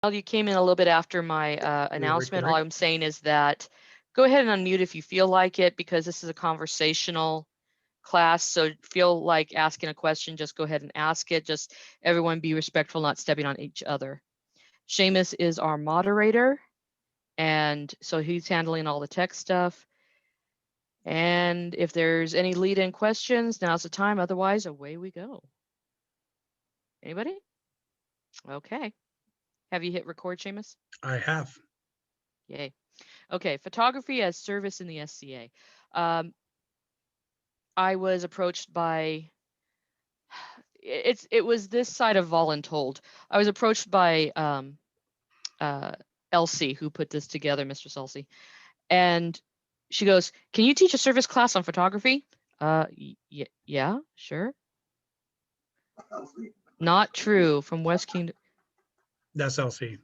Well, you came in a little bit after my announcement. All I'm saying is that go ahead and unmute if you feel like it, because this is a conversational class. So feel like asking a question, just go ahead and ask it. Just everyone be respectful, not stepping on each other. Seamus is our moderator, and so he's handling all the tech stuff. And if there's any lead-in questions, now's the time. Otherwise, away we go. Anybody? Okay. Have you hit record, Seamus? I have. Yay. Okay, photography as service in the SCA. Um, I was approached by, it was this side of voluntold. I was approached by uh, Elsie, who put this together, Mistress Elsie, and she goes, "Can you teach a service class on photography?" Yeah, sure. Not true. From West Kingdom. That's Elsie.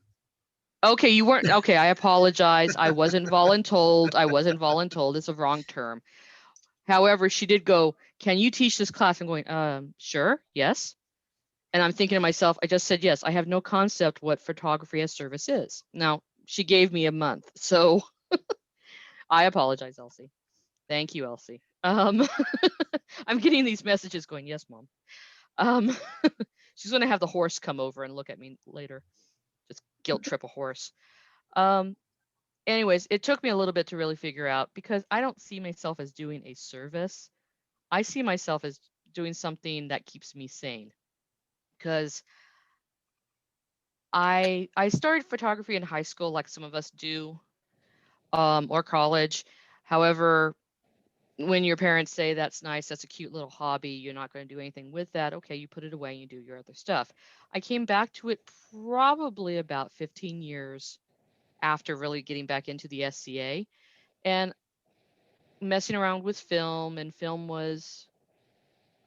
Okay, you weren't. Okay, I apologize. I wasn't voluntold. I wasn't voluntold. It's a wrong term. However, she did go, "Can you teach this class?" I'm going, sure, yes. And I'm thinking to myself, I just said yes. I have no concept what photography as service is. Now, she gave me a month, so I apologize, Elsie. Thank you, Elsie. I'm getting these messages going, yes, Mom. Um, she's going to have the horse come over and look at me later. Just guilt trip a horse. Um, anyways, it took me a little bit to really figure out, because I don't see myself as doing a service. I see myself as doing something that keeps me sane, because I started photography in high school like some of us do, or college. However, when your parents say that's nice, that's a cute little hobby, you're not going to do anything with that, okay, you put it away and you do your other stuff. I came back to it probably about 15 years after really getting back into the SCA and messing around with film, and film was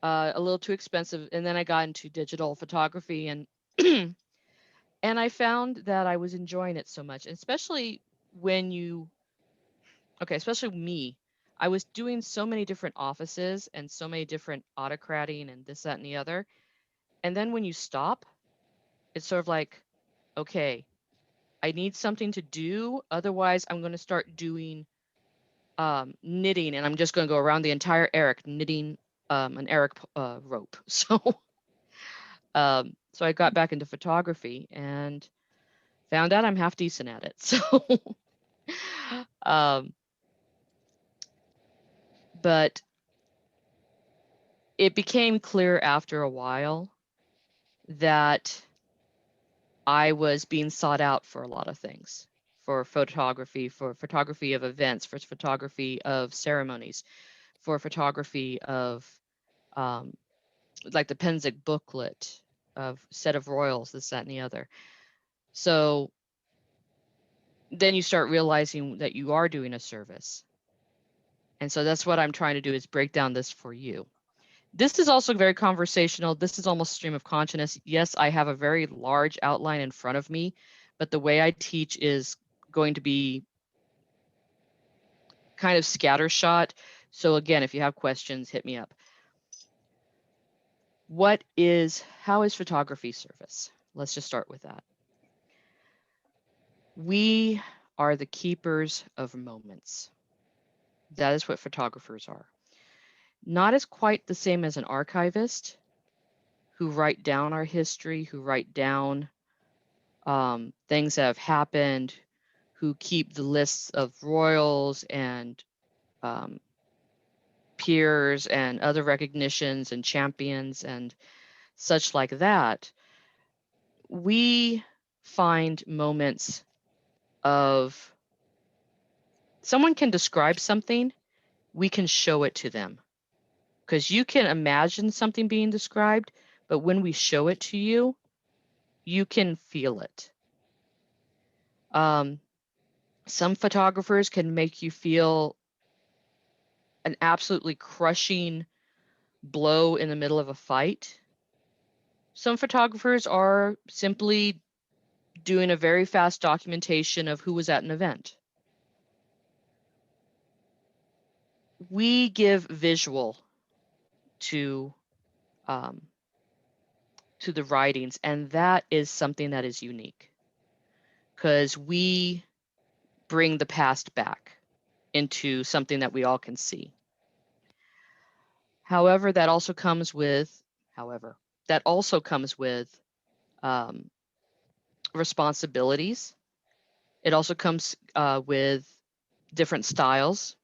a little too expensive. And then I got into digital photography, and and I found that I was enjoying it so much, and especially when you, okay, especially me, I was doing so many different offices and so many different autocrating and this, that, and the other. And then when you stop, it's sort of like, okay, I need something to do. Otherwise, I'm going to start doing knitting, and I'm just going to go around the entire Eric knitting an Eric rope. So I got back into photography and found out I'm half decent at it. So, um, but it became clear after a while that I was being sought out for a lot of things, for photography of events, for photography of ceremonies, for photography of um, like the Penzig booklet of set of royals, this, that, and the other. So then you start realizing that you are doing a service. And so that's what I'm trying to do, is break down this for you. This is also very conversational. This is almost stream of consciousness. Yes, I have a very large outline in front of me, but the way I teach is going to be kind of scattershot. So again, if you have questions, hit me up. How is photography service? Let's just start with that. We are the keepers of moments. That is what photographers are. Not as quite the same as an archivist, who write down our history, who write down things that have happened, who keep the lists of royals and um, peers and other recognitions and champions and such like that. We find moments of someone can describe something, we can show it to them. Because you can imagine something being described, but when we show it to you, you can feel it. Some photographers can make you feel an absolutely crushing blow in the middle of a fight. Some photographers are simply doing a very fast documentation of who was at an event. We give visual to the writings, and that is something that is unique. because we bring the past back into something that we all can see. However, that also comes with, um, responsibilities. It also comes with different styles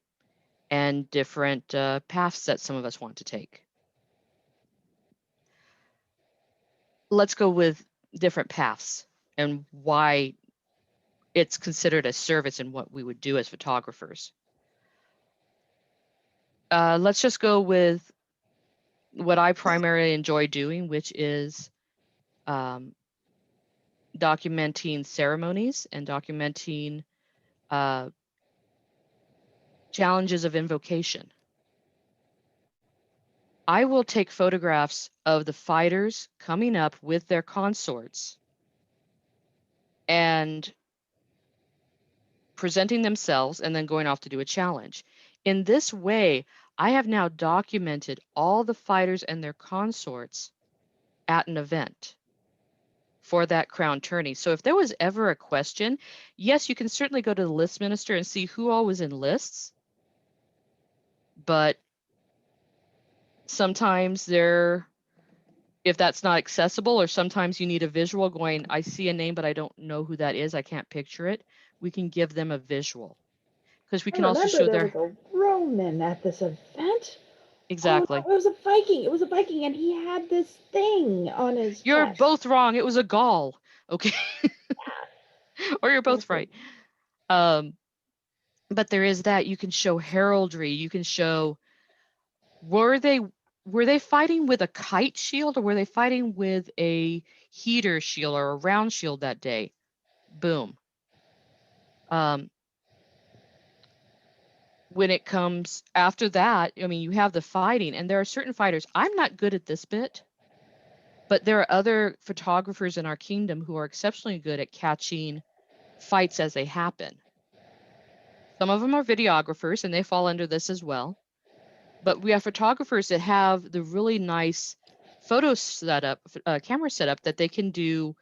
and different paths that some of us want to take. Let's go with different paths and why it's considered a service and what we would do as photographers. Let's just go with what I primarily enjoy doing, which is um, documenting ceremonies and documenting uh, challenges of invocation. I will take photographs of the fighters coming up with their consorts and presenting themselves and then going off to do a challenge. In this way, I have now documented all the fighters and their consorts at an event for that crown tourney. So if there was ever a question, yes, you can certainly go to the list minister and see who all was in lists, but sometimes if that's not accessible, or sometimes you need a visual going, I see a name, but I don't know who that is, I can't picture it, we can give them a visual. Because we I can also remember show there their, was a Roman at this event. Oh no, exactly. it was a Viking. It was a Viking, and he had this thing on his You're chest. both wrong. It was a Gaul. Okay. Or you're both Exactly. right. Um, but there is that. You can show heraldry. You can show, were they were they fighting with a kite shield, or were they fighting with a heater shield or a round shield that day? Boom. Um, when it comes after that, I mean, you have the fighting, and there are certain fighters. I'm not good at this bit, but there are other photographers in our kingdom who are exceptionally good at catching fights as they happen. Some of them are videographers, and they fall under this as well. But we have photographers that have the really nice photo setup, camera setup, that they can do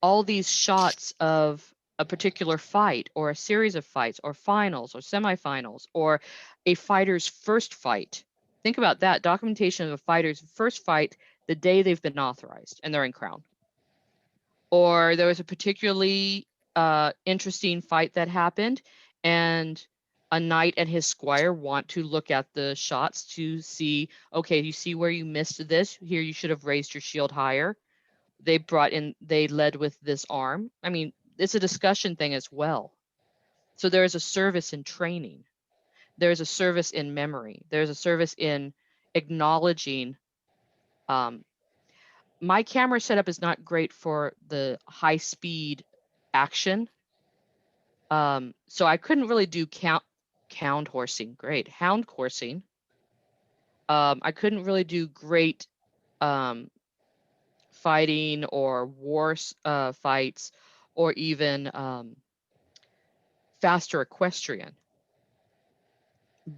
all these shots of a particular fight or a series of fights or finals or semifinals or a fighter's first fight. Think about that documentation of a fighter's first fight the day they've been authorized and they're in crown. Or there was a particularly interesting fight that happened, and a knight and his squire want to look at the shots to see, okay, you see where you missed this? Here you should have raised your shield higher. They led with this arm. I mean, it's a discussion thing as well. So there is a service in training. There's a service in memory. There's a service in acknowledging. Um, my camera setup is not great for the high speed action. So I couldn't really do hound horsing. Great. Hound coursing. I couldn't really do great um, fighting or fights, or even faster equestrian.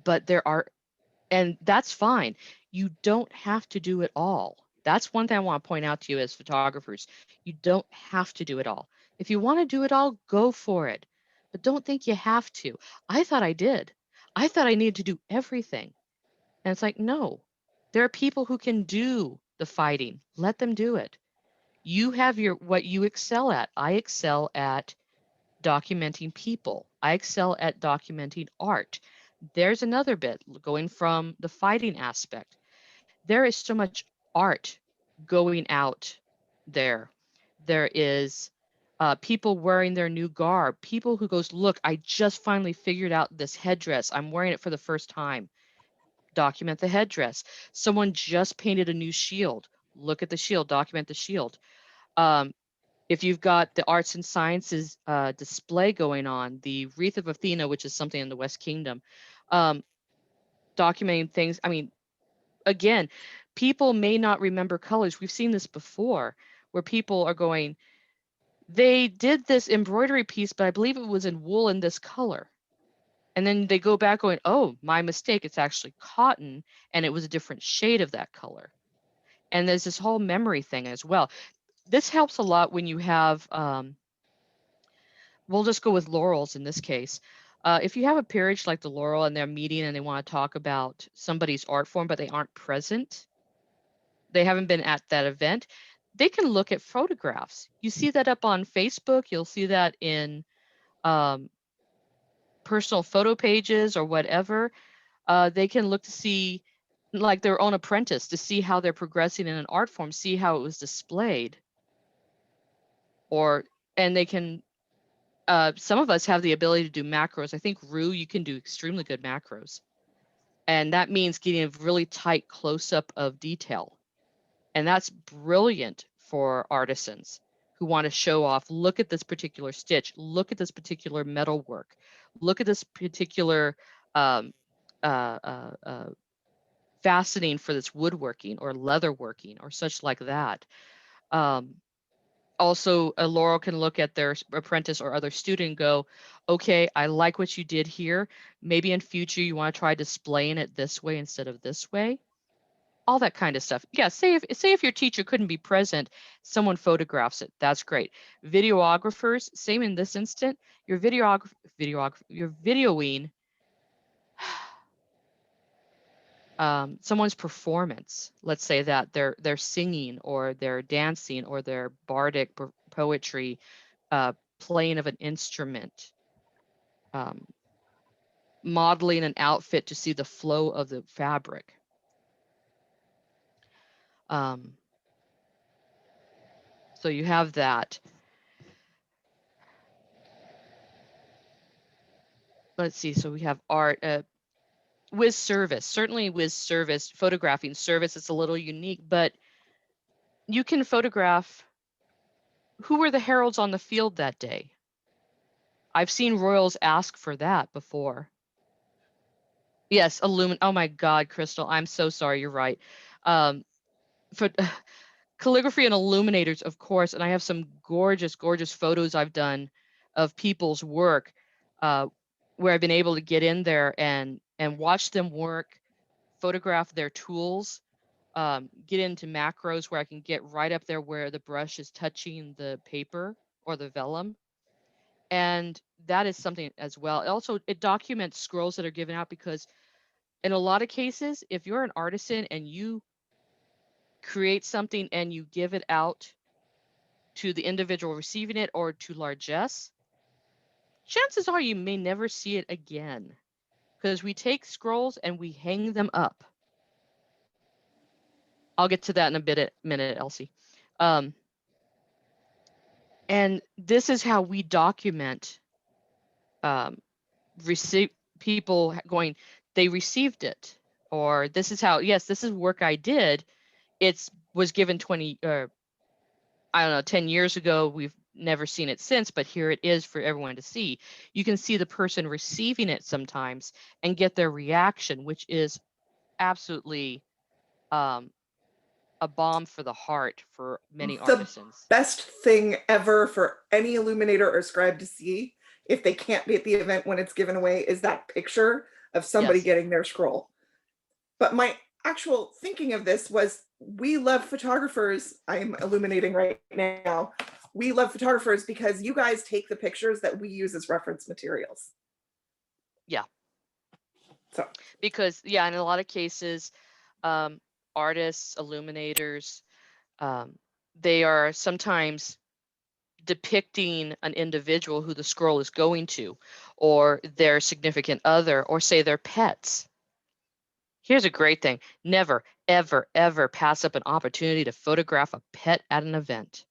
But and that's fine. You don't have to do it all. That's one thing I want to point out to you as photographers. You don't have to do it all. If you want to do it all, go for it. But don't think you have to. I thought I did. I thought I needed to do everything. And it's like, no, there are people who can do the fighting. Let them do it. You have what you excel at. I excel at documenting people. I excel at documenting art. There's another bit going from the fighting aspect. There is so much art going out there. There is people wearing their new garb, people who goes, look, I just finally figured out this headdress. I'm wearing it for the first time. Document the headdress. Someone just painted a new shield. Look at the shield, document the shield. Um, if you've got the arts and sciences display going on, the Wreath of Athena, which is something in the West Kingdom, um, documenting things. I mean, again, people may not remember colors. We've seen this before where people are going, they did this embroidery piece, but I believe it was in wool in this color. And then they go back going, oh, my mistake, it's actually cotton, and it was a different shade of that color. And there's this whole memory thing as well. This helps a lot when you have we'll just go with laurels in this case. If you have a peerage like the laurel and they're meeting and they want to talk about somebody's art form, but they aren't present, they haven't been at that event, they can look at photographs. You see that up on Facebook, you'll see that in um, personal photo pages or whatever. They can look to see like their own apprentice to see how they're progressing in an art form, see how it was displayed. And they can, some of us have the ability to do macros. I think Rue, you can do extremely good macros. And that means getting a really tight close-up of detail. And that's brilliant for artisans who want to show off, look at this particular stitch, look at this particular metal work, look at this particular fastening for this woodworking or leatherworking or such like that. Also, a laurel can look at their apprentice or other student and go, okay, I like what you did here. Maybe in future you want to try displaying it this way instead of this way. All that kind of stuff. Yeah, say if your teacher couldn't be present, someone photographs it. That's great. Videographers, same in this instant. You're videoing someone's performance. Let's say that they're singing or they're dancing or they're bardic poetry, playing of an instrument, modeling an outfit to see the flow of the fabric. So you have that. Let's see. So we have art. With service, certainly with service, photographing service, it's a little unique, but you can photograph who were the heralds on the field that day. I've seen royals ask for that before. Yes, oh my God, Crystal, I'm so sorry, you're right. For calligraphy and illuminators, of course, and I have some gorgeous, gorgeous photos I've done of people's work where I've been able to get in there and watch them work, photograph their tools, get into macros where I can get right up there where the brush is touching the paper or the vellum. And that is something as well. Also, it documents scrolls that are given out because in a lot of cases, if you're an artisan and you create something and you give it out to the individual receiving it or to largesse, chances are you may never see it again because we take scrolls and we hang them up. I'll get to that in a minute, Elsie. And this is how we document people going, they received it, or this is how, yes, this is work I did. It was given 20, I don't know, 10 years ago. We've never seen it since, but here it is for everyone to see. You can see the person receiving it sometimes and get their reaction, which is absolutely a balm for the heart for many artisans. Best thing ever for any illuminator or scribe to see if they can't be at the event when it's given away is that picture of somebody getting their scroll. But my actual thinking of this was, we love photographers. I'm illuminating right now. We love photographers because you guys take the pictures that we use as reference materials. Yeah. So because yeah, in a lot of cases, artists, illuminators, they are sometimes depicting an individual who the scroll is going to, or their significant other, or say their pets. Here's a great thing. Never, ever, ever pass up an opportunity to photograph a pet at an event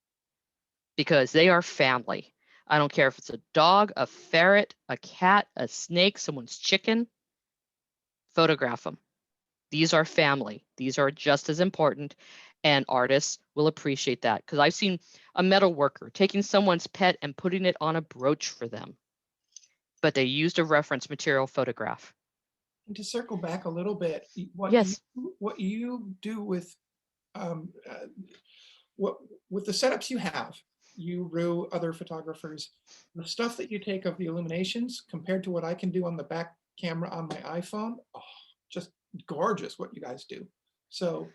because they are family. I don't care if it's a dog, a ferret, a cat, a snake, someone's chicken, photograph them. These are family. These are just as important, and artists will appreciate that because I've seen a metal worker taking someone's pet and putting it on a brooch for them, but they used a reference material photograph. And to circle back a little bit, what you do with with the setups you have, you, Rue, other photographers, the stuff that you take of the illuminations compared to what I can do on the back camera on my iPhone, just gorgeous what you guys do. So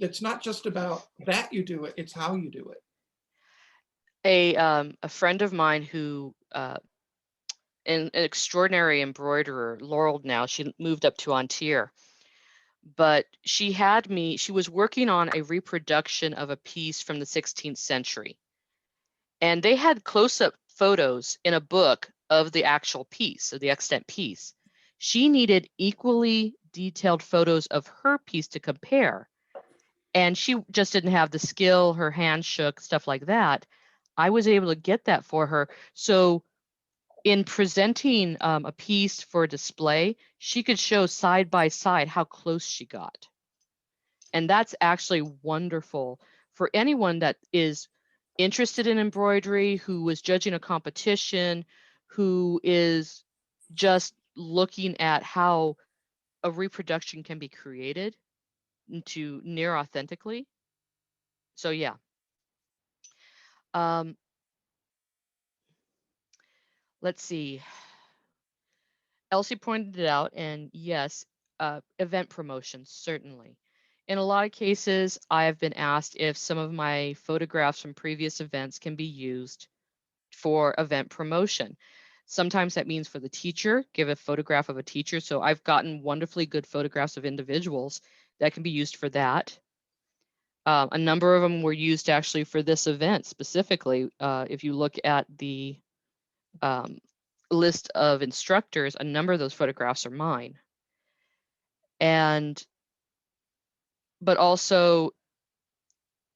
it's not just about that you do it, it's how you do it. A friend of mine who an extraordinary embroiderer, Laurel now, she moved up to Ontier, but she was working on a reproduction of a piece from the 16th century. And they had close-up photos in a book of the actual piece, of the extant piece. She needed equally detailed photos of her piece to compare. And she just didn't have the skill, her hand shook, stuff like that. I was able to get that for her. So in presenting a piece for display, she could show side by side how close she got. And that's actually wonderful for anyone that is interested in embroidery, who was judging a competition, who is just looking at how a reproduction can be created into near authentically. So yeah. Let's see. Elsie pointed it out, and yes, event promotions, certainly. In a lot of cases, I have been asked if some of my photographs from previous events can be used for event promotion. Sometimes that means for the teacher, give a photograph of a teacher. So I've gotten wonderfully good photographs of individuals that can be used for that. A number of them were used actually for this event specifically. If you look at the list of instructors, a number of those photographs are mine. But also,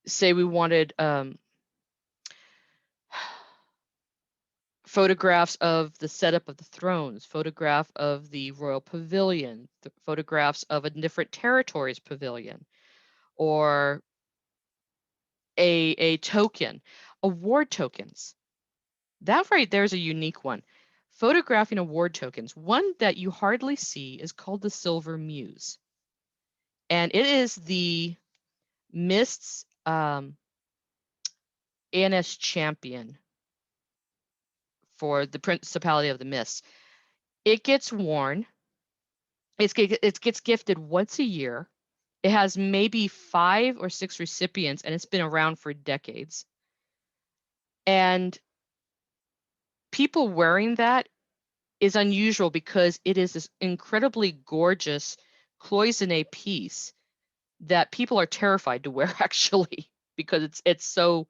say we wanted photographs of the setup of the thrones, photograph of the royal pavilion, photographs of a different territory's pavilion, or a token, award tokens. That right there is a unique one. Photographing award tokens. One that you hardly see is called the Silver Muse. And it is the Mist's ANS champion for the Principality of the Mist. It gets worn. It gets gifted once a year. It has maybe 5 or 6 recipients, and it's been around for decades. And people wearing that is unusual because it is this incredibly gorgeous cloisonne piece that people are terrified to wear actually, because it's so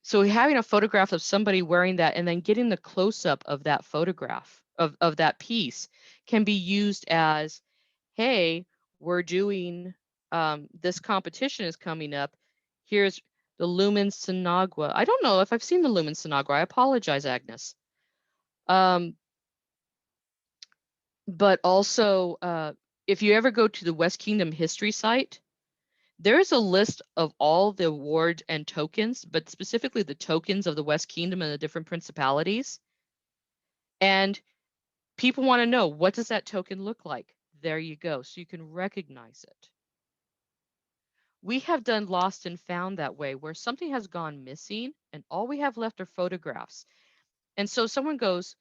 so having a photograph of somebody wearing that and then getting the close-up of that photograph of that piece can be used as, hey, we're doing this competition is coming up. Here's the Lumen Sinagua. I don't know if I've seen the Lumen Sinagua. I apologize, Agnes. But also, if you ever go to the West Kingdom history site, there's a list of all the awards and tokens, but specifically the tokens of the West Kingdom and the different principalities. And people want to know, what does that token look like? There you go. So you can recognize it. We have done lost and found that way, where something has gone missing and all we have left are photographs. And so someone goes,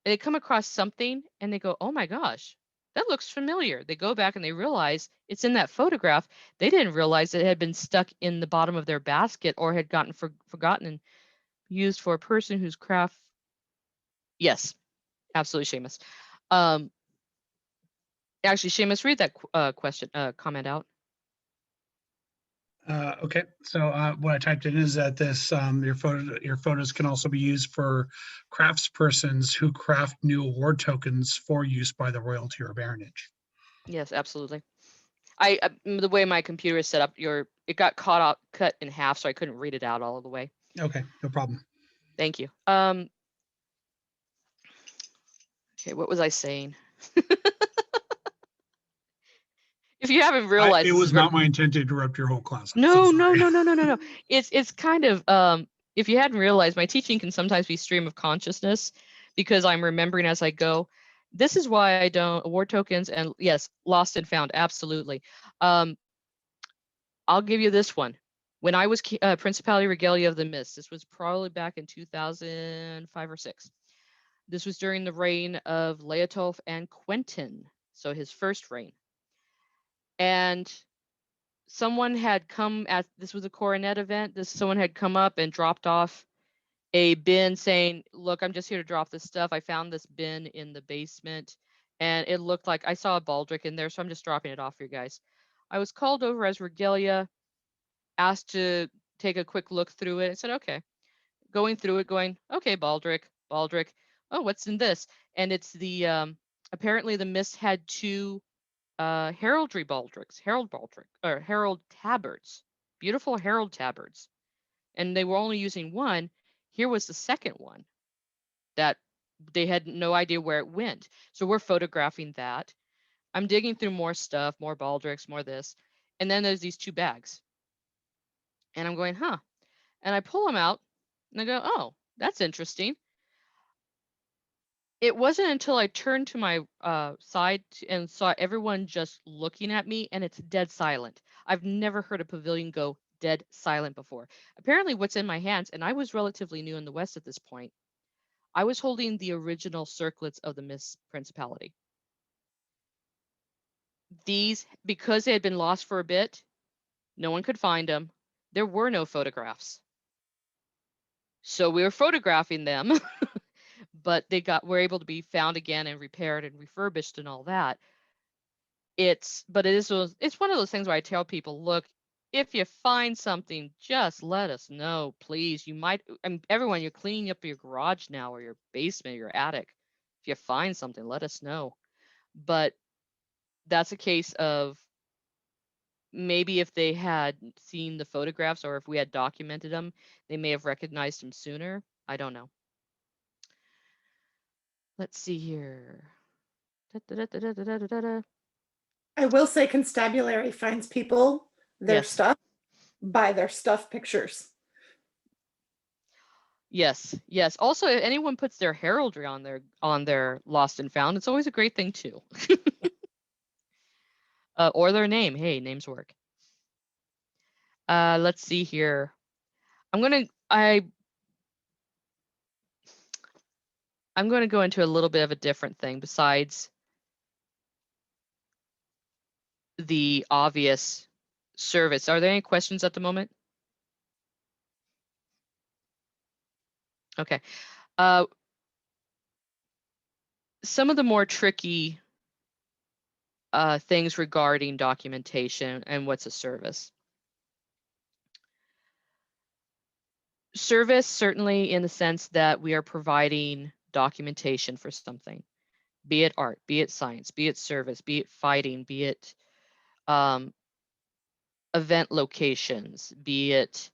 they come across something and they go, oh my gosh, that looks familiar. They go back and they realize it's in that photograph. They didn't realize it had been stuck in the bottom of their basket or had gotten forgotten and used for a person whose craft. Yes, absolutely, Seamus. Actually, Seamus, read that comment out. Okay, so what I typed in is that this your photos can also be used for craftspersons who craft new award tokens for use by the royalty or baronage. Yes, absolutely. The way my computer is set up, it got cut in half, so I couldn't read it out all the way. Okay, no problem. Thank you. Okay, what was I saying? If you haven't realized, It was not my intent to interrupt your whole class. No. It's kind of if you hadn't realized, my teaching can sometimes be stream of consciousness because I'm remembering as I go. This is why I don't award tokens and yes, lost and found, absolutely. I'll give you this one. When I was Principality Regalia of the Mist, this was probably back in 2005 or 6. This was during the reign of Leotolf and Quentin, so his first reign. And someone had come this was a coronet event. Someone had come up and dropped off a bin saying, look, I'm just here to drop this stuff. I found this bin in the basement and it looked like I saw a baldric in there. So I'm just dropping it off for you guys. I was called over as regalia, asked to take a quick look through it. I said, okay. Going through it, going, okay, baldric. Oh, what's in this? And it's the, apparently the mist had two heraldry baldricks, herald tabards, beautiful herald tabards. And they were only using one. Here was the second one that they had no idea where it went. So we're photographing that. I'm digging through more stuff, more baldricks, more this. And then there's these two bags. And I'm going, huh. And I pull them out and I go, oh, that's interesting. It wasn't until I turned to my side and saw everyone just looking at me and it's dead silent. I've never heard a pavilion go dead silent before. Apparently what's in my hands, and I was relatively new in the West at this point, I was holding the original circlets of the Mist Principality. These, because they had been lost for a bit, no one could find them. There were no photographs. So we were photographing them, but were able to be found again and repaired and refurbished and all that. It's one of those things where I tell people, look, if you find something, just let us know, please. You might, everyone, you're cleaning up your garage now or your basement, or your attic. If you find something, let us know. But that's a case of maybe if they had seen the photographs or if we had documented them, they may have recognized them sooner. I don't know. Let's see here. I will say constabulary finds people their Yes. stuff by their stuff pictures. Yes. Also, if anyone puts their heraldry on their lost and found, it's always a great thing too. Or their name. Hey, names work. Let's see here. I'm gonna go into a little bit of a different thing besides the obvious service. Are there any questions at the moment? Okay. Some of the more tricky things regarding documentation and what's a service. Service, certainly in the sense that we are providing documentation for something, be it art, be it science, be it service, be it fighting, be it event locations, be it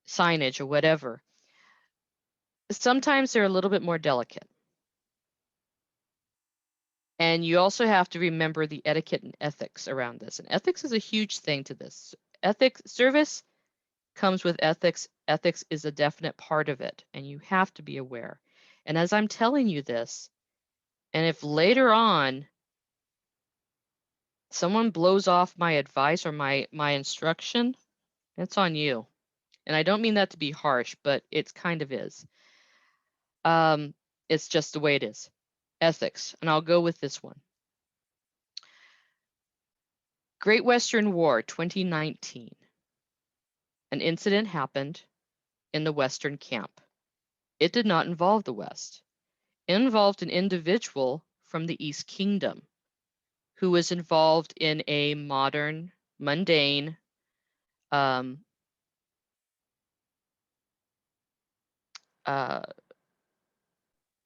signage or whatever. Sometimes they're a little bit more delicate. And you also have to remember the etiquette and ethics around this. And ethics is a huge thing to this. Service comes with ethics. Ethics is a definite part of it, and you have to be aware. And as I'm telling you this, and if later on someone blows off my advice or my instruction, it's on you. And I don't mean that to be harsh, but it kind of is. It's just the way it is. Ethics, and I'll go with this one. Great Western War 2019. An incident happened in the Western camp. It did not involve the West. It involved an individual from the East Kingdom who was involved in a modern, mundane,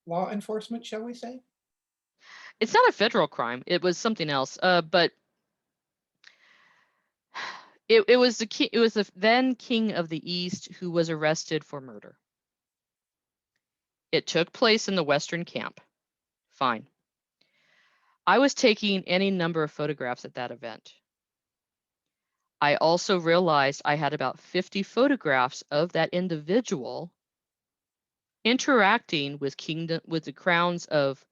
law enforcement, shall we say? It's not a federal crime. It was something else. But it was the then king of the East who was arrested for murder. It took place in the Western camp. Fine. I was taking any number of photographs at that event. I also realized I had about 50 photographs of that individual interacting with the crowns of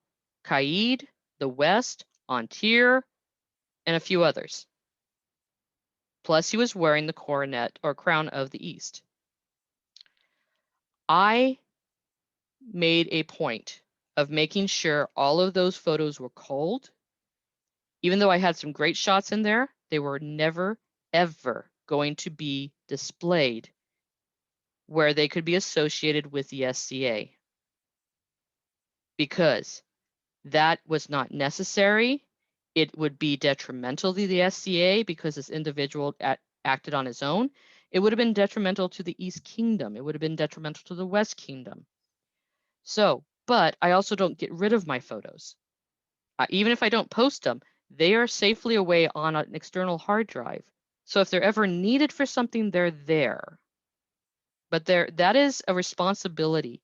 Caid, the West, Antir, and a few others. Plus, he was wearing the coronet or crown of the East. I made a point of making sure all of those photos were culled. Even though I had some great shots in there, they were never ever going to be displayed where they could be associated with the SCA, because that was not necessary. It would be detrimental to the SCA because this individual acted on his own. It would have been detrimental to the East Kingdom. It would have been detrimental to the West Kingdom. So, but I also don't get rid of my photos. Even if I don't post them, they are safely away on an external hard drive. So if they're ever needed for something, they're there. But that is a responsibility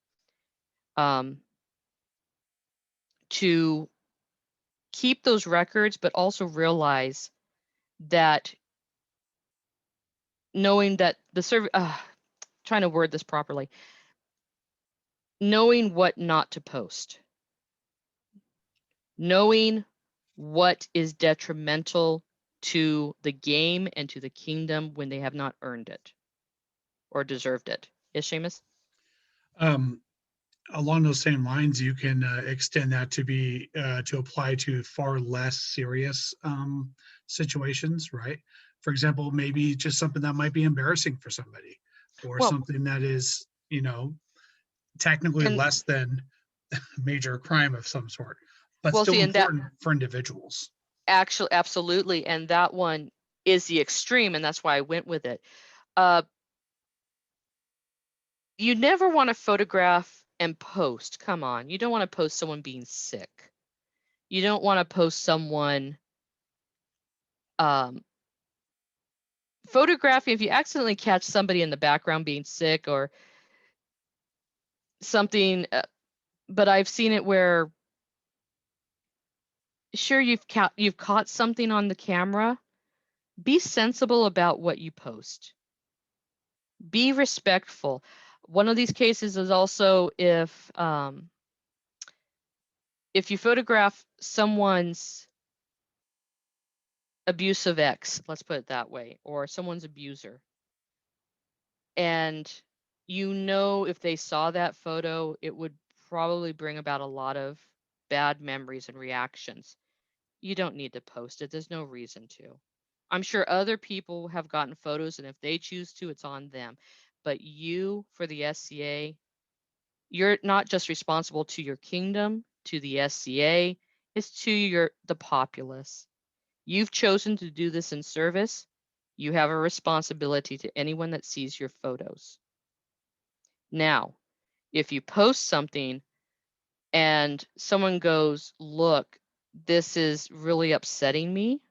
to keep those records, but also realize that knowing that the service, trying to word this properly, knowing what not to post, knowing what is detrimental to the game and to the kingdom when they have not earned it or deserved it. Yes, Seamus? Along those same lines, you can extend that to be to apply to far less serious situations, right? For example, maybe just something that might be embarrassing for somebody, or Well, something that is, technically and less than a major crime of some sort, but well, still see, and that important for individuals. actually, absolutely, and that one is the extreme, and that's why I went with it. Uh, you never want to photograph and post. Come on, you don't want to post someone being sick. You don't want to post someone photographing. If you accidentally catch somebody in the background being sick or something, but I've seen it where, sure, you've caught something on the camera. Be sensible about what you post. Be respectful. One of these cases is also if you photograph someone's abusive ex, let's put it that way, or someone's abuser, and if they saw that photo, it would probably bring about a lot of bad memories and reactions. You don't need to post it. There's no reason to. I'm sure other people have gotten photos, and if they choose to, it's on them. But you, for the SCA, you're not just responsible to your kingdom, to the SCA, it's to the populace. You've chosen to do this in service. You have a responsibility to anyone that sees your photos. Now, if you post something and someone goes, look, this is really upsetting me,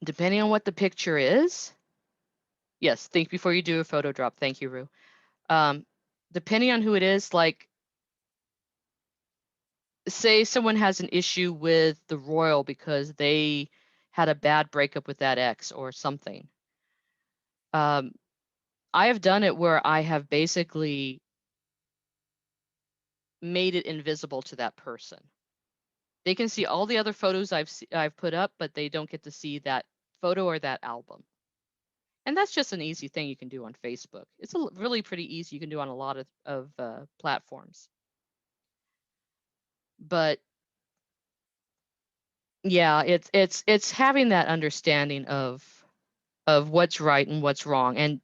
depending on what the picture is, yes, think before you do a photo drop. Thank you, Rue. Depending on who it is, like, say someone has an issue with the royal because they had a bad breakup with that ex or something. I have done it where I have basically made it invisible to that person. They can see all the other photos I've put up, but they don't get to see that photo or that album. And that's just an easy thing you can do on Facebook. It's really pretty easy. You can do on a lot of platforms. But yeah, it's having that understanding of what's right and what's wrong, and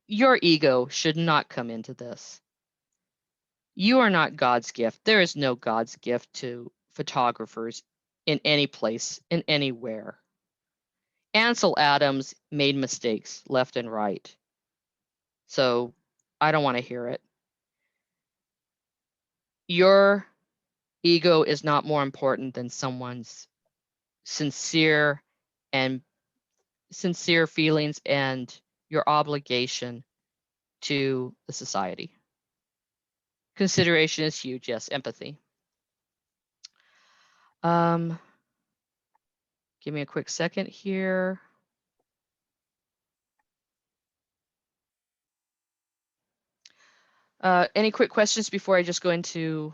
your ego should not come into this. You are not God's gift. There is no God's gift to photographers in any place, in anywhere. Ansel Adams made mistakes left and right. So I don't want to hear it. Your ego is not more important than someone's sincere feelings and your obligation to the society. Consideration is huge. Yes, empathy. Give me a quick second here. Any quick questions before I just go into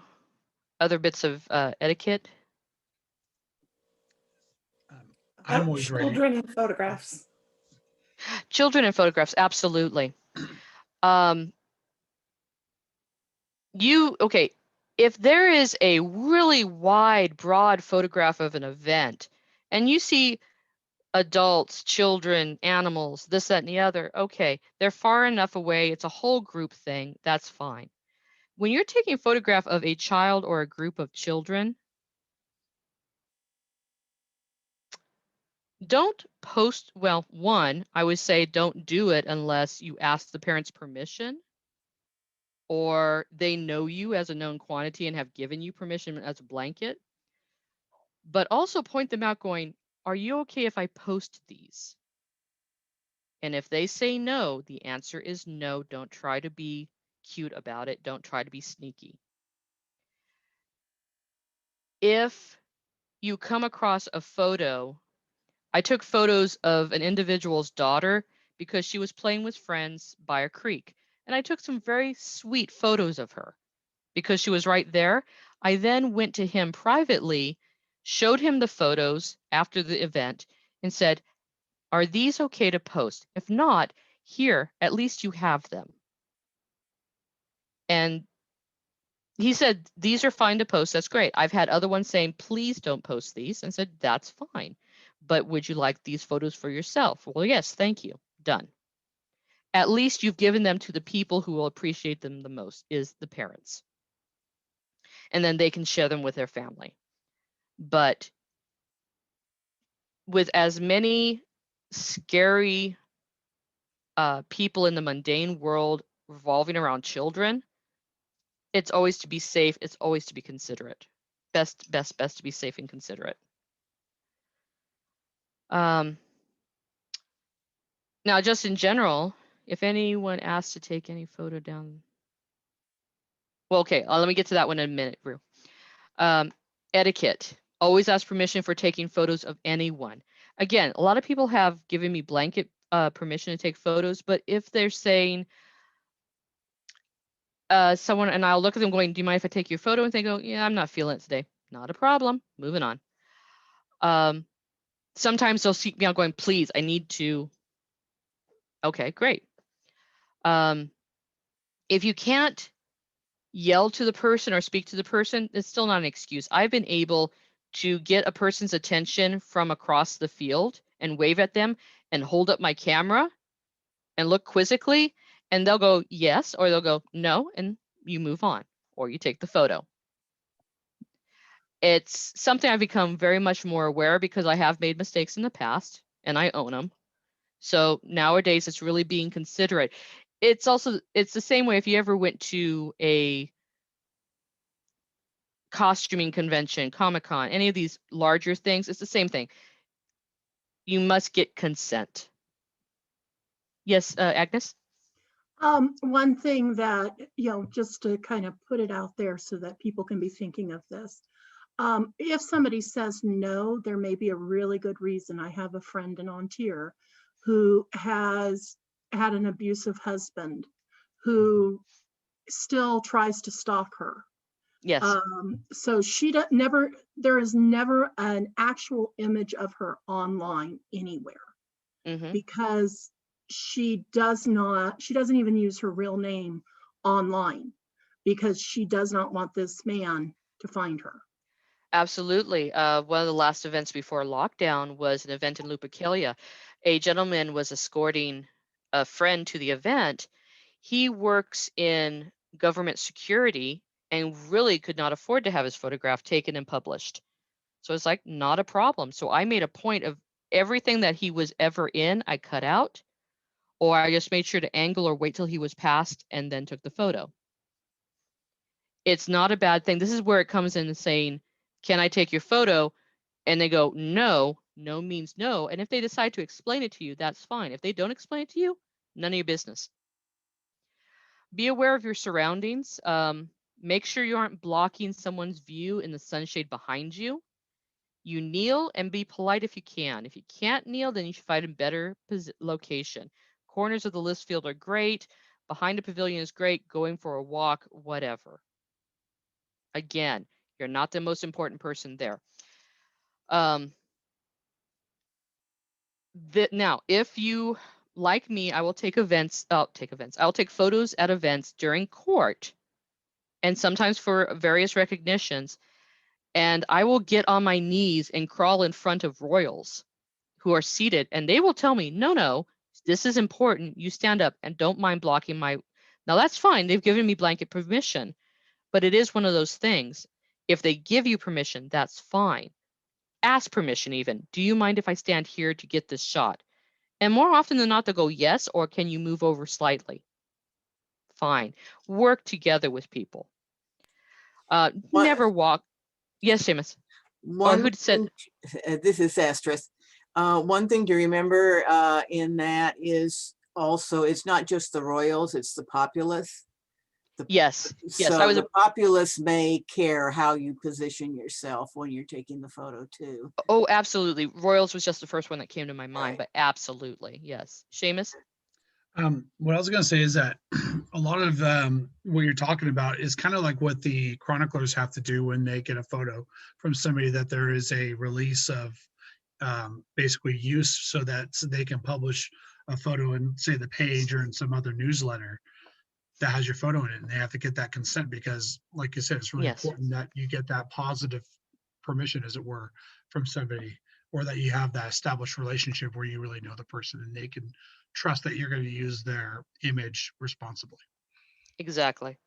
other bits of etiquette? I'm always ready. Children and photographs. Children and photographs, absolutely. If there is a really wide, broad photograph of an event and you see adults, children, animals, this, that, and the other, okay, they're far enough away. It's a whole group thing. That's fine. When you're taking a photograph of a child or a group of children, don't post, well, one, I would say don't do it unless you ask the parents permission or they know you as a known quantity and have given you permission as a blanket. But also point them out going, are you okay if I post these? And if they say no, the answer is no. Don't try to be cute about it. Don't try to be sneaky. If you come across a photo, I took photos of an individual's daughter because she was playing with friends by a creek. And I took some very sweet photos of her because she was right there. I then went to him privately, showed him the photos after the event, and said, are these okay to post? If not, here, at least you have them. And he said, these are fine to post. That's great. I've had other ones saying, please don't post these. And said, that's fine. But would you like these photos for yourself? Well, yes, thank you. Done. At least you've given them to the people who will appreciate them the most, is the parents. And then they can share them with their family. But with as many scary people in the mundane world revolving around children, it's always to be safe. It's always to be considerate. Best to be safe and considerate. Now, just in general, if anyone asks to take any photo down, well, okay, let me get to that one in a minute, Rue. Etiquette. Always ask permission for taking photos of anyone. Again, a lot of people have given me blanket permission to take photos, but if they're saying someone, and I'll look at them going, do you mind if I take your photo? And they go, yeah, I'm not feeling it today. Not a problem. Moving on. Sometimes they'll seek me out going, please, I need to. Okay, great. If you can't yell to the person or speak to the person, it's still not an excuse. I've been able to get a person's attention from across the field and wave at them and hold up my camera and look quizzically, and they'll go yes, or they'll go no, and you move on, or you take the photo. It's something I've become very much more aware because I have made mistakes in the past and I own them. So nowadays it's really being considerate. It's the same way if you ever went to a costuming convention, Comic-Con, any of these larger things, it's the same thing. You must get consent. Yes, Agnes? One thing that, just to kind of put it out there so that people can be thinking of this. If somebody says no, there may be a really good reason. I have a friend in Ontario who has had an abusive husband who still tries to stalk her. Yes. So there is never an actual image of her online anywhere because she doesn't even use her real name online because she does not want this man to find her. Absolutely. One of the last events before lockdown was an event in Lupercalia. A gentleman was escorting a friend to the event. He works in government security and really could not afford to have his photograph taken and published. So it's like, not a problem. So I made a point of everything that he was ever in, I cut out, or I just made sure to angle or wait till he was passed and then took the photo. It's not a bad thing. This is where it comes in saying, can I take your photo? And they go, no. No means no. And if they decide to explain it to you, that's fine. If they don't explain it to you, none of your business. Be aware of your surroundings. Make sure you aren't blocking someone's view in the sunshade behind you. You kneel and be polite if you can. If you can't kneel, then you should find a better location. Corners of the list field are great. Behind a pavilion is great. Going for a walk, whatever. Again, you're not the most important person there. Now, if you, like me, I will take events. I'll take photos at events during court and sometimes for various recognitions. And I will get on my knees and crawl in front of royals who are seated, and they will tell me, no, this is important. You stand up and don't mind blocking my. Now that's fine. They've given me blanket permission, but it is one of those things. If they give you permission, that's fine. Ask permission even. Do you mind if I stand here to get this shot? And more often than not, they'll go, yes, or can you move over slightly? Fine. Work together with people. Never walk. Yes, Seamus. One who said- thing, this is Astrid. One thing to remember in that is also, it's not just the royals, it's the populace. Yes. Yes, So I was the populace may care how you position yourself when you're taking the photo too. Oh, absolutely. Royals was just the first one that came to my mind, Right. but absolutely. Yes. Seamus? What I was going to say is that a lot of what you're talking about is kind of like what the chroniclers have to do when they get a photo from somebody, that there is a release of basically use so that they can publish a photo in, say, the Page or in some other newsletter that has your photo in it. And they have to get that consent because, like you said, it's really Yes. important that you get that positive permission, as it were, from somebody, or that you have that established relationship where you really know the person and they can trust that you're going to use their image responsibly. Exactly.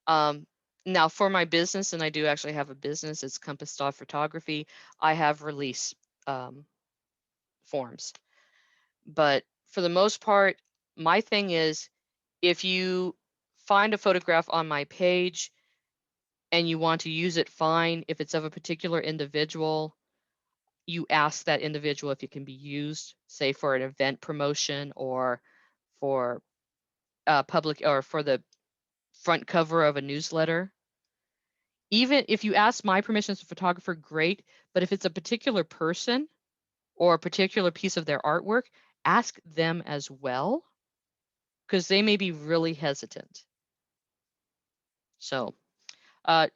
Now for my business, and I do actually have a business, it's Compass Star Photography. I have release forms. But for the most part, my thing is, if you find a photograph on my page and you want to use it, fine. If it's of a particular individual, you ask that individual if it can be used, say for an event promotion or for public, or for the front cover of a newsletter. Even if you ask my permission as a photographer, great. But if it's a particular person or a particular piece of their artwork, ask them as well, because they may be really hesitant. So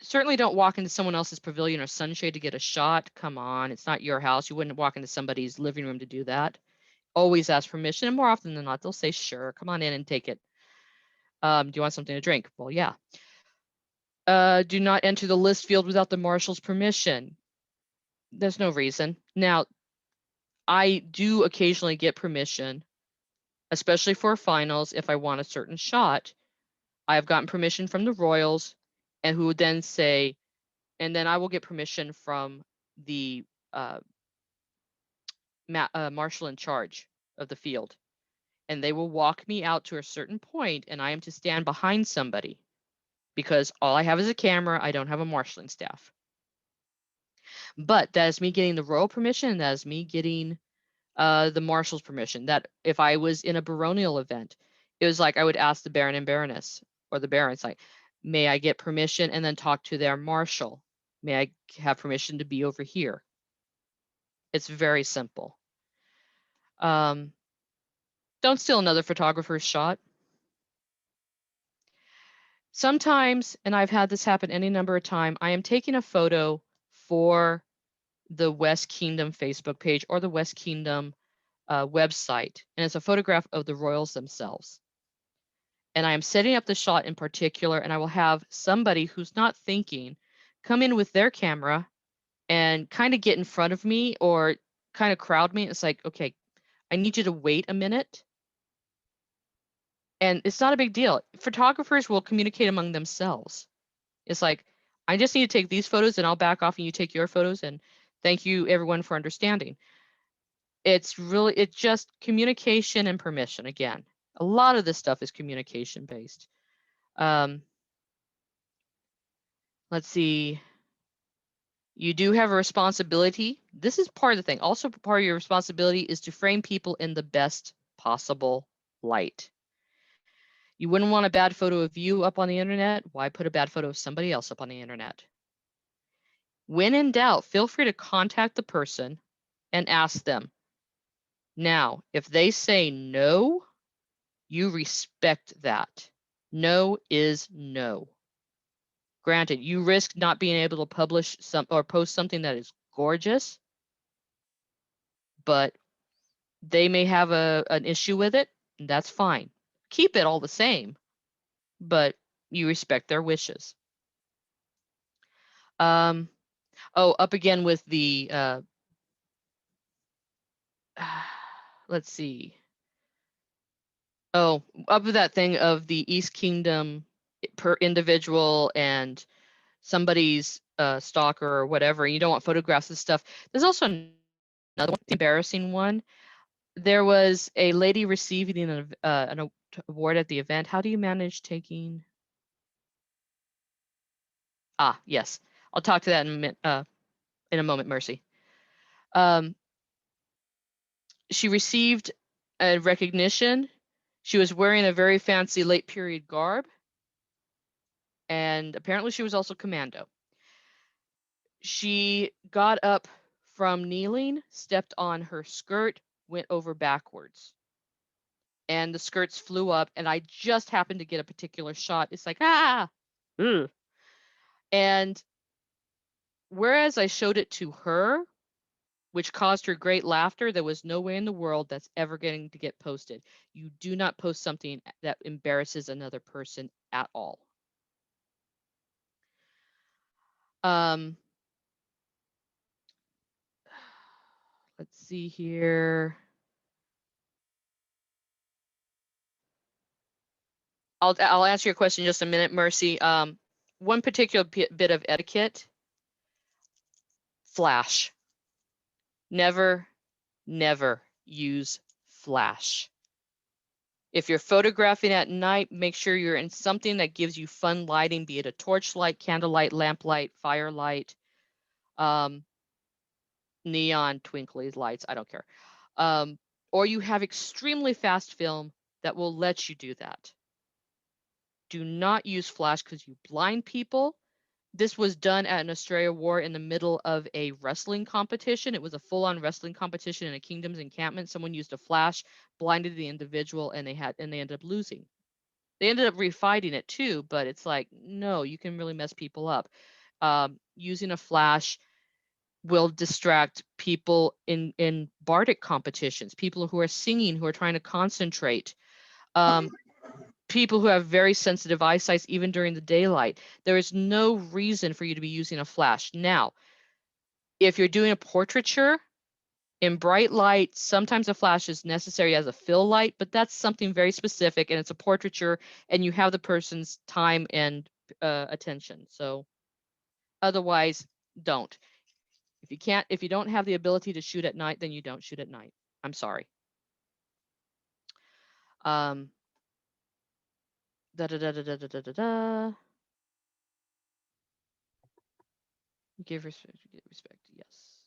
certainly don't walk into someone else's pavilion or sunshade to get a shot. Come on, it's not your house. You wouldn't walk into somebody's living room to do that. Always ask permission, and more often than not, they'll say, sure, come on in and take it. Do you want something to drink? Well, yeah. Do not enter the list field without the marshal's permission. There's no reason. Now, I do occasionally get permission, especially for finals, if I want a certain shot. I have gotten permission from the royals, and who would then say, and then I will get permission from the marshal in charge of the field. And they will walk me out to a certain point, and I am to stand behind somebody because all I have is a camera. I don't have a marshaling staff. But that is me getting the royal permission. That is me getting the marshal's permission. That if I was in a baronial event, it was like I would ask the baron and baroness, or the barons, like, may I get permission, and then talk to their marshal. May I have permission to be over here? It's very simple. Don't steal another photographer's shot. Sometimes, and I've had this happen any number of times, I am taking a photo for the West Kingdom Facebook page or the West Kingdom website, and it's a photograph of the royals themselves. And I am setting up the shot in particular, and I will have somebody who's not thinking come in with their camera and kind of get in front of me or kind of crowd me. It's like, okay, I need you to wait a minute. And it's not a big deal. Photographers will communicate among themselves. It's like, I just need to take these photos and I'll back off and you take your photos, and thank you everyone for understanding. It's just communication and permission. Again, a lot of this stuff is communication based. Let's see. You do have a responsibility. This is part of the thing. Also, part of your responsibility is to frame people in the best possible light. You wouldn't want a bad photo of you up on the internet. Why put a bad photo of somebody else up on the internet? When in doubt, feel free to contact the person and ask them. Now, if they say no, you respect that. No is no. Granted, you risk not being able to publish or post something that is gorgeous, but they may have an issue with it, and that's fine. Keep it all the same, but you respect their wishes. Oh, up again with the, let's see. Oh, up with that thing of the East Kingdom per individual and somebody's stalker or whatever, and you don't want photographs of stuff. There's also another one, embarrassing one. There was a lady receiving an award at the event. How do you manage taking? Ah, yes. I'll talk to that in a moment, Mercy. She received a recognition. She was wearing a very fancy late period garb. And apparently she was also commando. She got up from kneeling, stepped on her skirt, went over backwards. And the skirts flew up, and I just happened to get a particular shot. It's like, ah! Ugh. And whereas I showed it to her, which caused her great laughter, there was no way in the world that's ever going to get posted. You do not post something that embarrasses another person at all. Let's see here. I'll answer your question in just a minute, Mercy. One particular bit of etiquette: flash. Never, never use flash. If you're photographing at night, make sure you're in something that gives you fun lighting, be it a torchlight, candlelight, lamplight, firelight, neon, twinkly lights, I don't care. Or you have extremely fast film that will let you do that. Do not use flash because you blind people. This was done at an Australia War in the middle of a wrestling competition. It was a full-on wrestling competition in a kingdom's encampment. Someone used a flash, blinded the individual, and they ended up losing. They ended up refighting it too, but it's like, no, you can really mess people up. Using a flash will distract people in bardic competitions, people who are singing, who are trying to concentrate. People who have very sensitive eyesight, even during the daylight. There is no reason for you to be using a flash. Now, if you're doing a portraiture in bright light, sometimes a flash is necessary as a fill light, but that's something very specific, and it's a portraiture, and you have the person's time and attention. So otherwise, don't. If you don't have the ability to shoot at night, then you don't shoot at night. I'm sorry. Da da da da da da da da. Give respect, yes.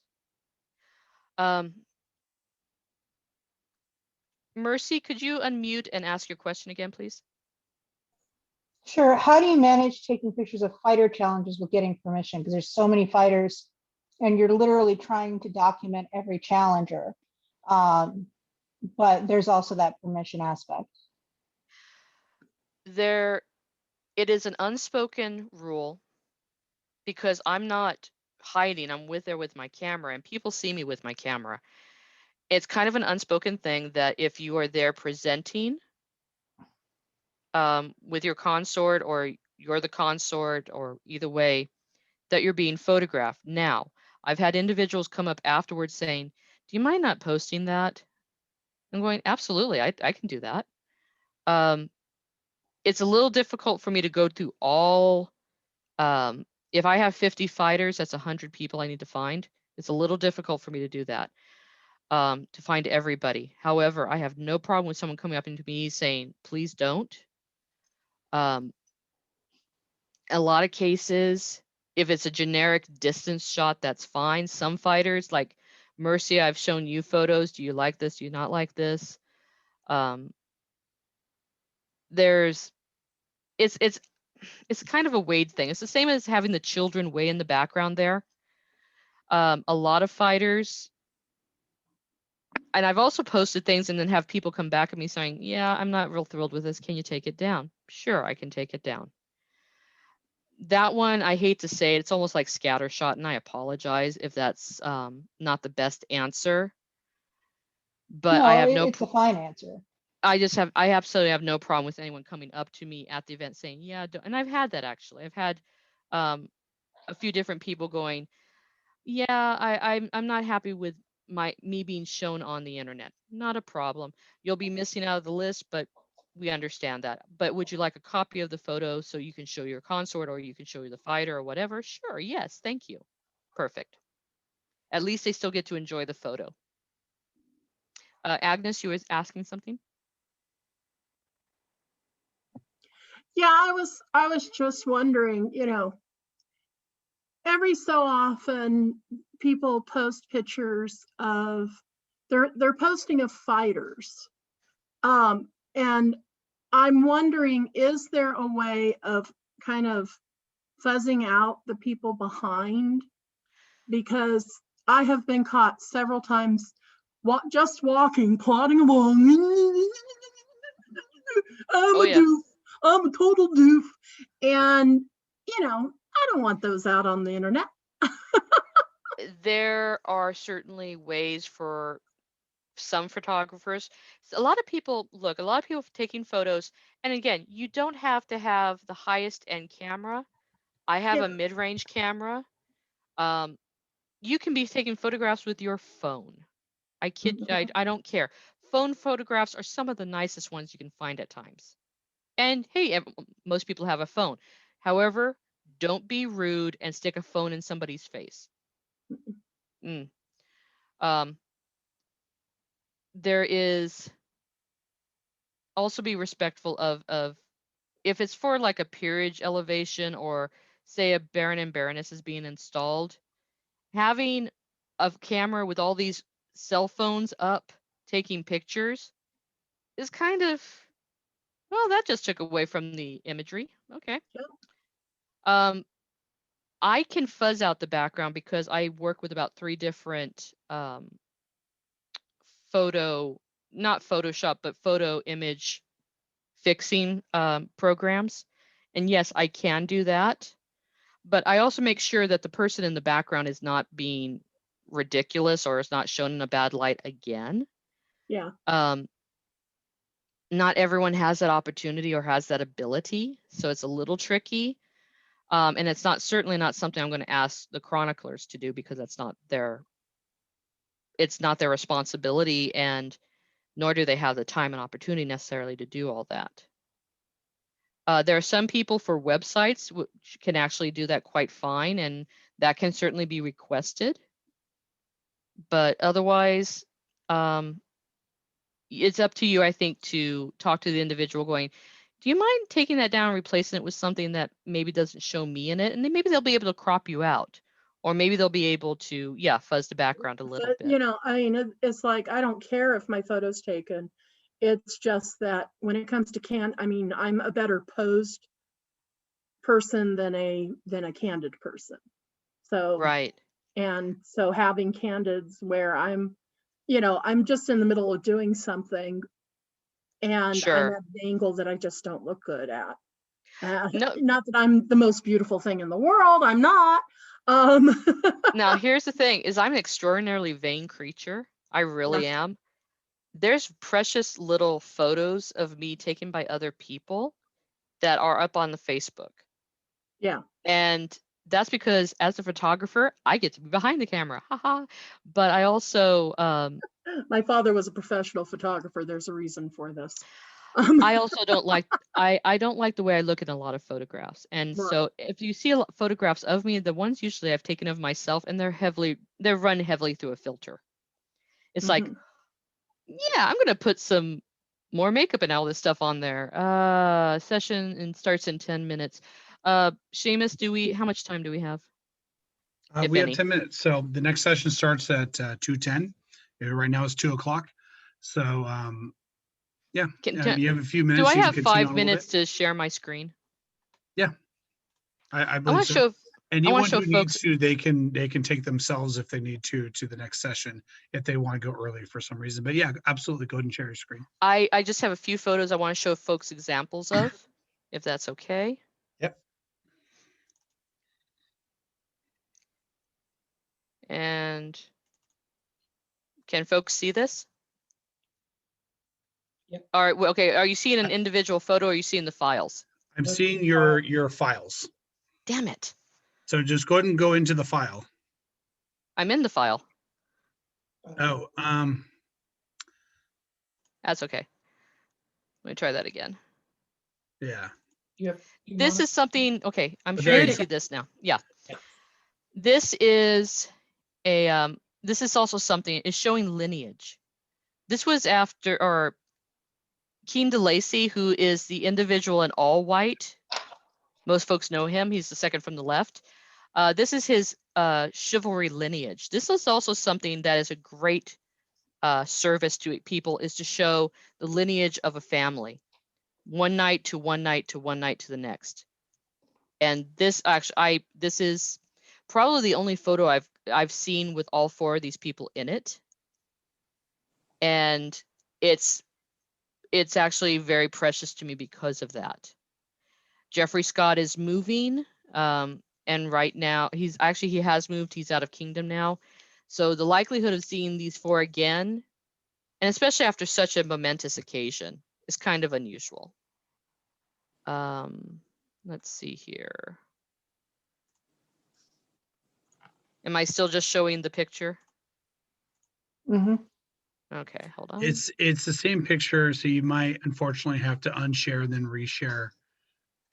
Mercy, could you unmute and ask your question again, please? Sure. How do you manage taking pictures of fighter challenges with getting permission? Because there's so many fighters and you're literally trying to document every challenger. But there's also that permission aspect. It is an unspoken rule because I'm not hiding. I'm there with my camera, and people see me with my camera. It's kind of an unspoken thing that if you are there presenting with your consort, or you're the consort, or either way, that you're being photographed. Now, I've had individuals come up afterwards saying, do you mind not posting that? I'm going, absolutely, I can do that. It's a little difficult for me to go through all, if I have 50 fighters, that's 100 people I need to find. It's a little difficult for me to do that, to find everybody. However, I have no problem with someone coming up into me saying, please don't. A lot of cases, if it's a generic distance shot, that's fine. Some fighters, like Mercy, I've shown you photos. Do you like this? Do you not like this? It's kind of a Wade thing. It's the same as having the children way in the background there. A lot of fighters, and I've also posted things and then have people come back at me saying, yeah, I'm not real thrilled with this. Can you take it down? Sure, I can take it down. That one, I hate to say it, it's almost like scattershot, and I apologize if that's not the best answer. But no, I have no. It's a fine answer. I absolutely have no problem with anyone coming up to me at the event saying, yeah, and I've had that actually. I've had a few different people going, yeah, I'm not happy with me being shown on the internet. Not a problem. You'll be missing out of the list, but we understand that. But would you like a copy of the photo so you can show your consort or you can show the fighter or whatever? Sure, yes, thank you. Perfect. At least they still get to enjoy the photo. Agnes, you was asking something? Yeah, I was just wondering, you know, every so often people post pictures of they're posting of fighters. And I'm wondering, is there a way of kind of fuzzing out the people behind? Because I have been caught several times just walking, plodding along. Oh yeah. I'm a total doof. And, you know, I don't want those out on the internet. There are certainly ways for some photographers. A lot of people taking photos, and again, you don't have to have the highest end camera. I have Yeah. a mid-range camera. You can be taking photographs with your phone. I don't care. Phone photographs are some of the nicest ones you can find at times. And hey, most people have a phone. However, don't be rude and stick a phone in somebody's face. Mm. There is also be respectful of if it's for like a peerage elevation or say a baron and baroness is being installed, having a camera with all these cell phones up taking pictures is kind of, well, that just took away from the imagery. Okay. Yep. I can fuzz out the background because I work with about 3 different not Photoshop, but photo image fixing programs. And yes, I can do that. But I also make sure that the person in the background is not being ridiculous or is not shown in a bad light again. Yeah. Not everyone has that opportunity or has that ability, so it's a little tricky. And it's certainly not something I'm going to ask the chroniclers to do because it's not their responsibility, and nor do they have the time and opportunity necessarily to do all that. There are some people for websites which can actually do that quite fine, and that can certainly be requested. But otherwise, it's up to you, I think, to talk to the individual going, do you mind taking that down and replacing it with something that maybe doesn't show me in it? And then maybe they'll be able to crop you out. Or maybe they'll be able to, fuzz the background a little bit. You know, I mean, it's like, I don't care if my photo's taken. It's just that when it comes to I'm a better posed person than a candid person. So, right. And so having candids where I'm just in the middle of doing something and Sure. I'm at an angle that I just don't look good at. No. Not that I'm the most beautiful thing in the world. I'm not. Now, here's the thing, is I'm an extraordinarily vain creature. I really am. There's precious little photos of me taken by other people that are up on the Facebook. Yeah. And that's because as a photographer, I get to be behind the camera. Haha. But I also my father was a professional photographer. There's a reason for this. I also don't like I don't like the way I look in a lot of photographs. And Right. so if you see photographs of me, the ones usually I've taken of myself, and they're run heavily through a filter. It's like, yeah, I'm gonna put some more makeup and all this stuff on there. Session and starts in 10 minutes. Seamus, how much time do we have? If We have any? 10 minutes. So the next session starts at 2:10. Right now it's 2:00. So yeah, you have a few minutes. Do I You can have continue 5 on a little minutes bit. to share my screen? Yeah, I I believe want to so. show Anyone show who needs folks. to, they can take themselves if they need to the next session if they want to go early for some reason. But yeah, absolutely, go ahead and share your screen. I just have a few photos I want to show folks examples of, if that's okay. Yep. And can folks see this? Yep. All right. Well, okay. Are you seeing an individual photo, or are you seeing the files? I'm seeing your files. Damn it. So just go ahead and go into the file. I'm in the file. Oh, That's okay. Let me try that again. yeah. You have. This is something, okay, I'm But sure there you you can see this now. Yeah. Yeah. This is this is also something, it's showing lineage. This was after, or Keen de Lacy, who is the individual in all white. Most folks know him. He's the second from the left. This is his chivalry lineage. This is also something that is a great service to people, is to show the lineage of a family, one night to one night to one night to the next. And this actually, this is probably the only photo I've seen with all four of these people in it, and it's actually very precious to me because of that. Jeffrey Scott is moving, and right now he has moved. He's out of Kingdom now, so the likelihood of seeing these four again, and especially after such a momentous occasion, is kind of unusual. Let's see here. Am I still just showing the picture? Mm-hmm. Okay, hold on. It's the same picture, so you might unfortunately have to unshare and then reshare.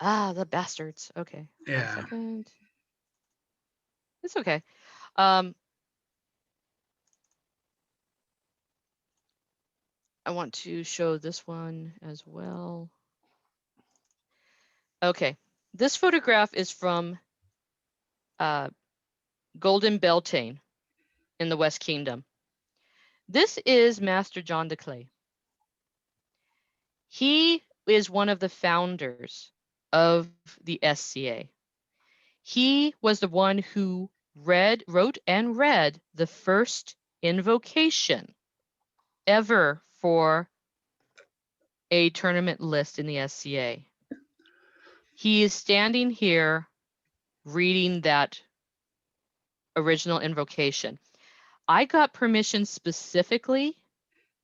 Ah, the bastards. Okay, Yeah. 1 second. It's okay. I want to show this one as well. Okay, this photograph is from Golden Beltane in the West Kingdom. This is Master John de Clay. He is one of the founders of the SCA. He was the one who wrote and read the first invocation ever for a tournament list in the SCA. He is standing here reading that original invocation. I got permission specifically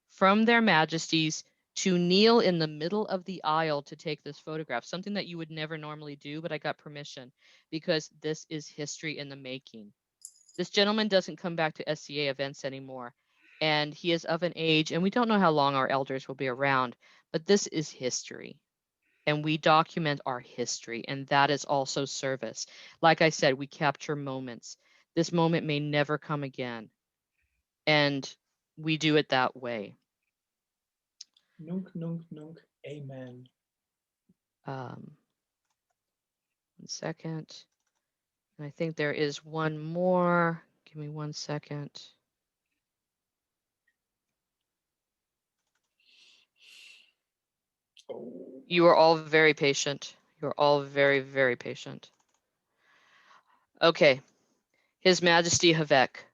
from their majesties to kneel in the middle of the aisle to take this photograph, something that you would never normally do, but I got permission because this is history in the making. This gentleman doesn't come back to SCA events anymore, and he is of an age, and we don't know how long our elders will be around, but this is history, and we document our history, and that is also service. Like I said, we capture moments. This moment may never come again, and we do it that way. Nunk, nunk, nunk. Amen. 1 second. And I think there is one more. Give me 1 second. Oh. You are all very patient. You are all very, very patient. Okay. His Majesty Havek,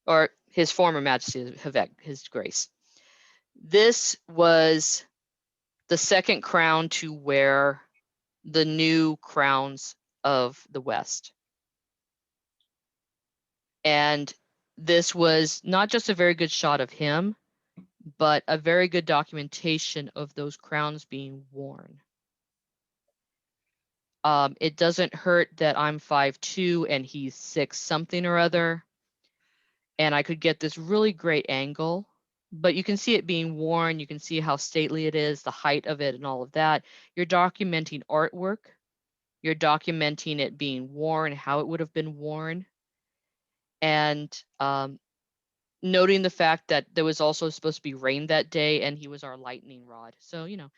or his former Majesty Havek, His Grace. This was the second crown to wear the new crowns of the West. And this was not just a very good shot of him, but a very good documentation of those crowns being worn. It doesn't hurt that I'm 5'2" and he's 6 something or other, and I could get this really great angle, but you can see it being worn. You can see how stately it is, the height of it and all of that. You're documenting artwork. You're documenting it being worn, how it would have been worn, and noting the fact that there was also supposed to be rain that day and he was our lightning rod. So, you know,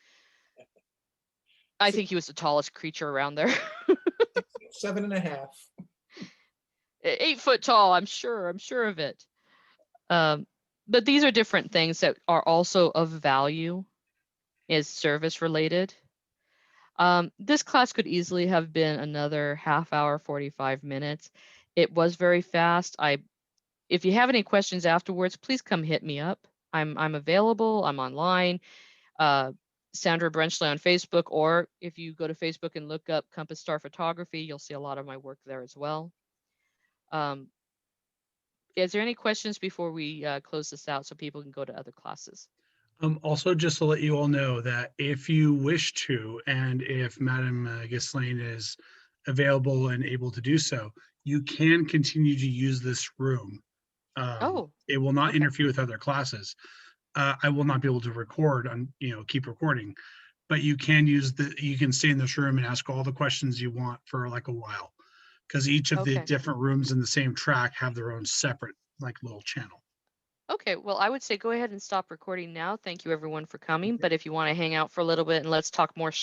I think he was the tallest creature around there. 7.5. 8 foot tall, I'm sure of it. But these are different things that are also of value, is service related. This class could easily have been another half hour, 45 minutes. It was very fast. If you have any questions afterwards, please come hit me up. I'm available. I'm online. Sandra Brenchley on Facebook, or if you go to Facebook and look up Compass Star Photography, you'll see a lot of my work there as well. Is there any questions before we close this out so people can go to other classes? Also, just to let you all know that if you wish to, and if Madame Ghislaine is available and able to do so, you can continue to use this room. Oh, It will not okay. interfere with other classes. I will not be able to record on, keep recording, but you can you can stay in this room and ask all the questions you want for like a while. Because each of the Okay. different rooms in the same track have their own separate like little channel. Okay, well, I would say go ahead and stop recording now. Thank you everyone for coming. But if you want to hang out for a little bit and let's talk more shop.